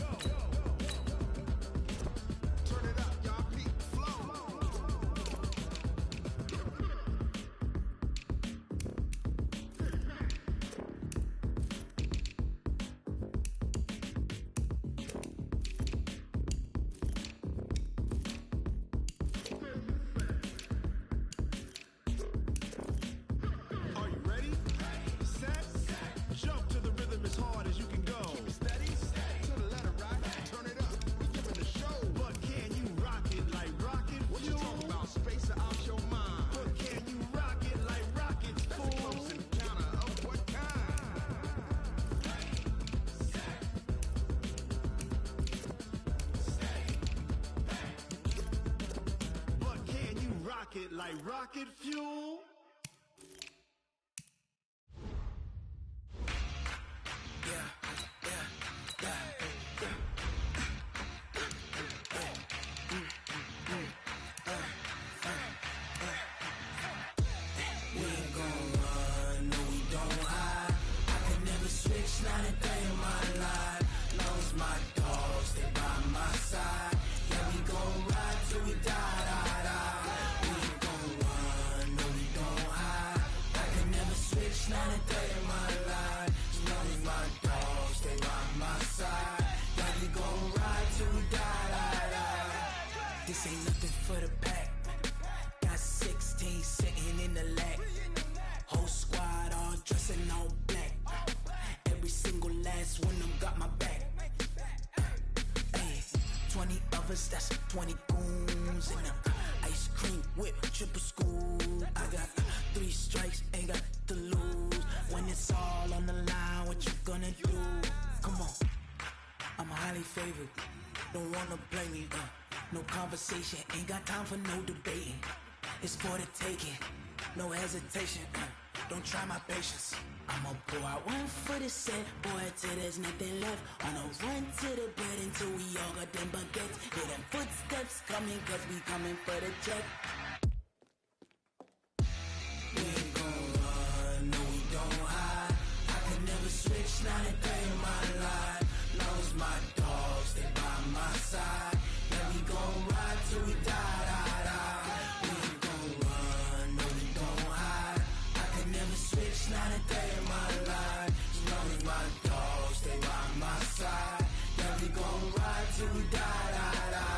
Turn it up, y'all keep the flow. Are you ready? Set? Jump to the rhythm as hard as you can go. Keep it steady, to the letter, right? Turn it up, we giving the show. But can you rock it like rocket fuel? What you talking about? Space out your mind. But can you rock it like rockets, fool? That's a close encounter of what kind? But can you rock it like rocket fuel? This ain't nothing for the pack. Got 16 sitting in the lag. Whole squad all dressing all black. Every single last one of them got my back. Hey, 20 of us, that's 20 goons in them. Ice cream whip, triple scoop. I got 3 strikes, ain't got to lose. When it's all on the line, what you gonna do? Come on, I'm highly favored. Don't wanna play me, no conversation, ain't got time for no debating. It's for the taking, no hesitation. Don't try my patience. I'ma pour out one for the set, boy, till there's nothing left. On a run to the bed until we all got them baguettes. Hear them footsteps coming, cause we coming for the check. We ain't gon' run, no we don't hide. I can never switch, not a day in my life. Long as my dogs, they by my side. Yeah, we gon' ride till we die, die, die. We ain't gon' run, no we don't hide. I can never switch, not a day in my life. As long as my dogs, they by my side. Yeah, we gon' ride till we die, die, die.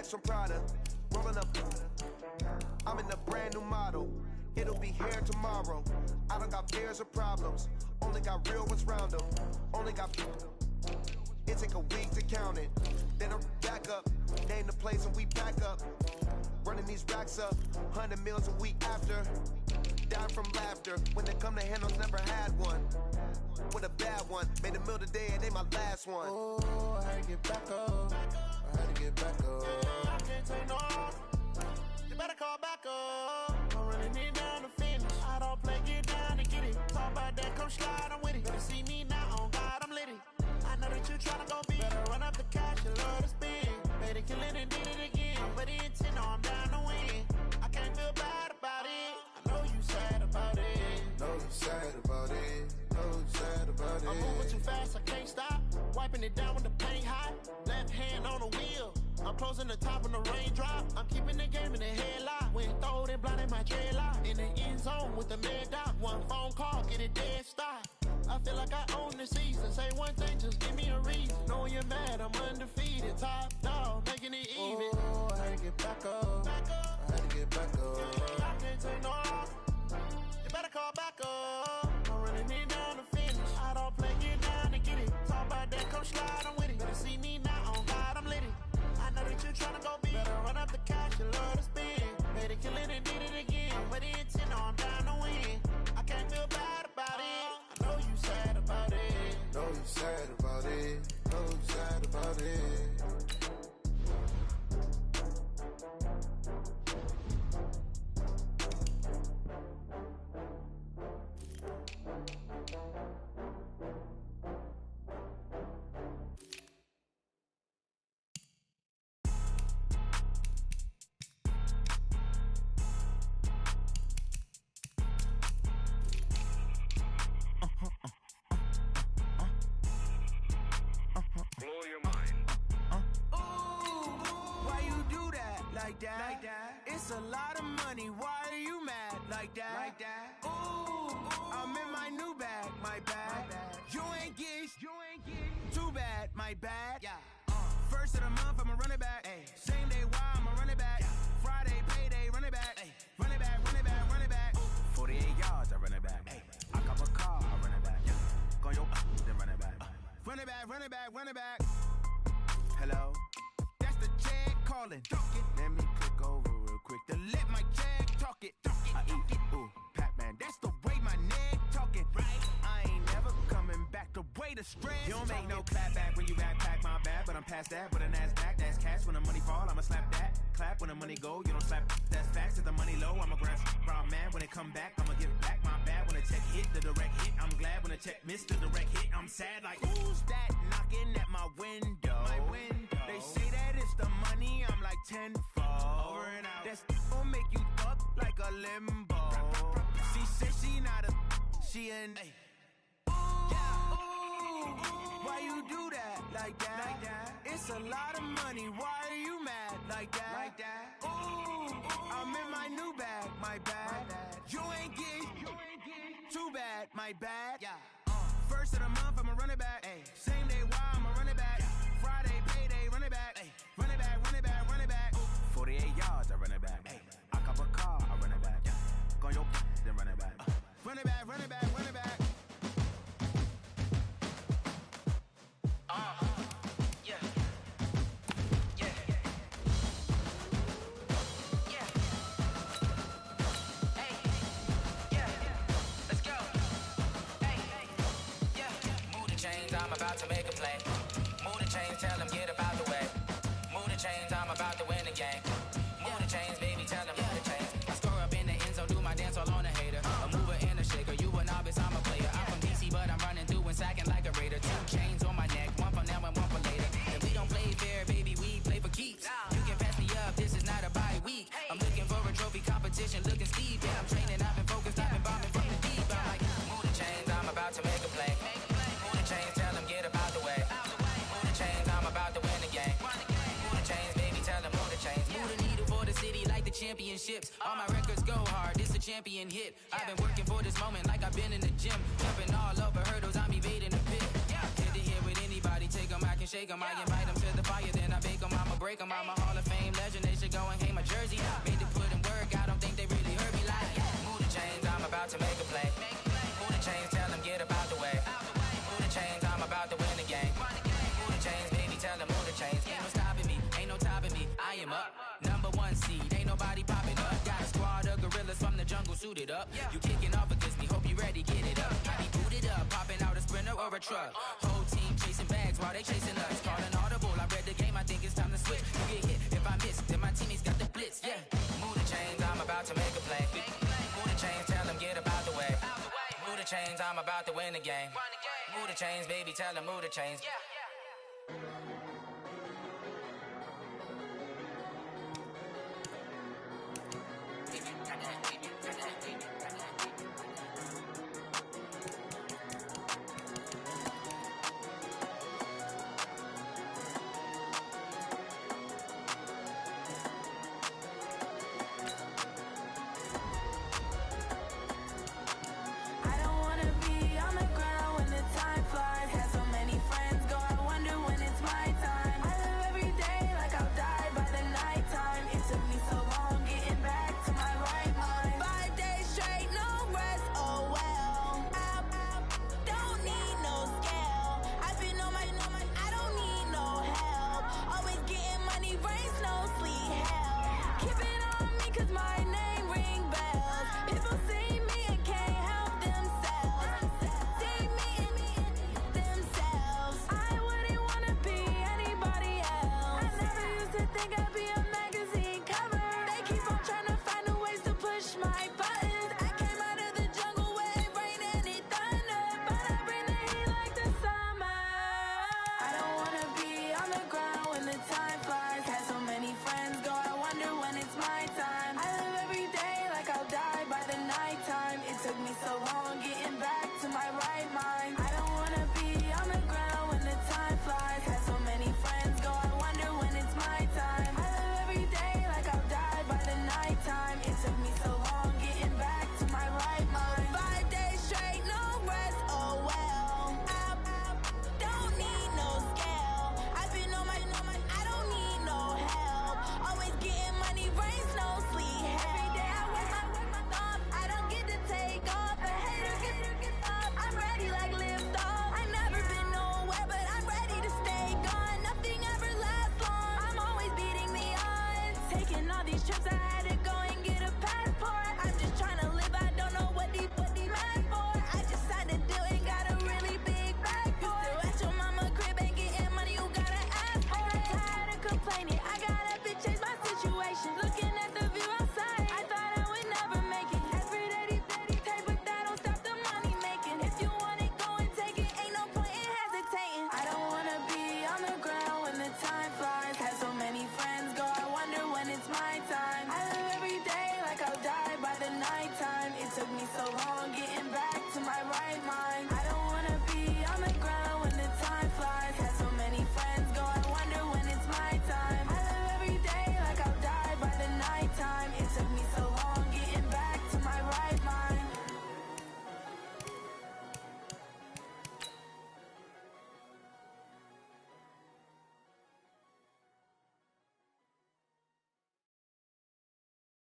From Prada, rolling up. I'm in a brand new model. It'll be here tomorrow. I don't got fears or problems. Only got real ones round them. Only got. It take a week to count it. Then I'm back up. Name the place and we back up. Running these racks up, 100 meals a week after. Dying from laughter. When they come to handles, never had one. With a bad one. Made a meal today and they my last one. Oh, I had to get back up. I had to get back up. I can't take no loss. You better call back up. I'm running it down to finish. I don't play, get down to get it. Talk about that, come slide, I'm with it. Better see me now, on God, I'm litty. I know that you tryna go big. Better run up the cash, you love to spend. Better kill it and did it again. I'm with the intent, no, I'm down to win. I can't feel bad about it. I know you sad about it. Know you sad about it. Know you sad about it. I'm moving too fast, I can't stop. Wiping it down with the paint hot. Left hand on the wheel. I'm closing the top when the raindrop. I'm keeping the game in the headlock. When throwed and blinded my dreadlock. In the end zone with the mad dot. One phone call, get it dead stop. I feel like I own the season. Say one thing, just give me a reason. Knowing you're mad, I'm undefeated. Top dog, making it even. Oh, I had to get back up. I had to get back up. I can't take no loss. You better call back up. I'm running it down to finish. I don't play, get down to get it. Talk about that, come slide, I'm with it. Better see me now, on God, I'm litty. I know that you tryna go big. Better run up the cash, you love to spend. Made it, kill it, and did it again. But the intent, no, I'm down to win. I can't feel bad about it. I know you sad about it. Know you sad about it. Know you sad about it. It's a lot of money, why are you mad like that? Ooh, I'm in my new bag, my bad. You ain't get too bad, my bad. First of the month, I'ma run it back. Same day, why I'ma run it back. Friday, payday, run it back. Run it back, run it back, run it back. 48 yards, I run it back. I cop a car, I run it back. Go yo, then run it back. Run it back, run it back, run it back. Hello? That's the check calling. Let me click over real quick to let my check talk it. I eat it, ooh, Pac-Man. That's the way my neck talking. Right? I ain't never coming back the way the stress. You don't make no clap back when you backpack my bad, but I'm past that. With a NASDAQ, that's cash. When the money fall, I'ma slap that. Clap when the money go, you don't slap. That's facts. If the money low, I'ma grab brown man. When it come back, I'ma give back my bad. When the check hit, the direct hit. I'm glad when the check missed the direct hit. I'm sad like, who's that knocking at my window? My window. They say that it's the money, I'm like tenfold. Over and out. That's gon' make you fuck like a limbo. She said she not a, she an. Ooh, why you do that like that? It's a lot of money, why are you mad like that? Ooh, I'm in my new bag, my bad. You ain't get too bad, my bad. First of the month, I'ma run it back. Same day, why I'ma run it back. Friday, payday, run it back. Run it back, run it back, run it back. 48 yards, I run it back. I cop a car, I run it back. Go yo, then run it back. Run it back, run it back, run it back. I'm about to make a play. Move the chains, tell them get about the way. Move the chains, I'm about to win the game. Move the chains, baby, tell them move the chains. I score up in the end zone, do my dance all on a hater. A mover and a shaker, you a novice, I'm a player. I'm from DC, but I'm running through and sacking like a raider. 2 chains on my neck, one for now and one for later. And we don't play fair, baby, we play for keeps. You can pass me up, this is not a bye week. I'm looking for a trophy competition, looking steep. Yeah, I'm training, I've been focused, I've been bombing from the deep. I'm like, move the chains, I'm about to make a play. Move the chains, tell them get about the way. Move the chains, I'm about to win the game. Move the chains, baby, tell them move the chains. Move the needle for the city like the championships. All my records go hard, this a champion hit. I've been working for this moment like I've been in the gym. Jumping all over hurdles, I'm evading the pit. Hit to hit with anybody, take them, I can shake them. I invite them to the fire, then I bake them, I'ma break them. I'm a Hall of Fame legend, they should go and hang my jersey. Made to put in work, I don't think they really heard me like. Move the chains, I'm about to make a play. Move the chains, tell them get about the way. Move the chains, I'm about to win the game. Move the chains, baby, tell them move the chains. Ain't no stopping me, ain't no topping suited up. You kicking off against me, hope you ready, get it up. I be booted up, popping out a Sprinter or a truck. Whole team chasing bags while they chasing us. Calling audible, I read the game, I think it's time to switch. You get hit, if I miss, then my teammates got the blitz, yeah. Move the chains, I'm about to make a play. Move the chains, tell them get about the way. Move the chains, I'm about to win the game. Move the chains, baby, tell them move the chains.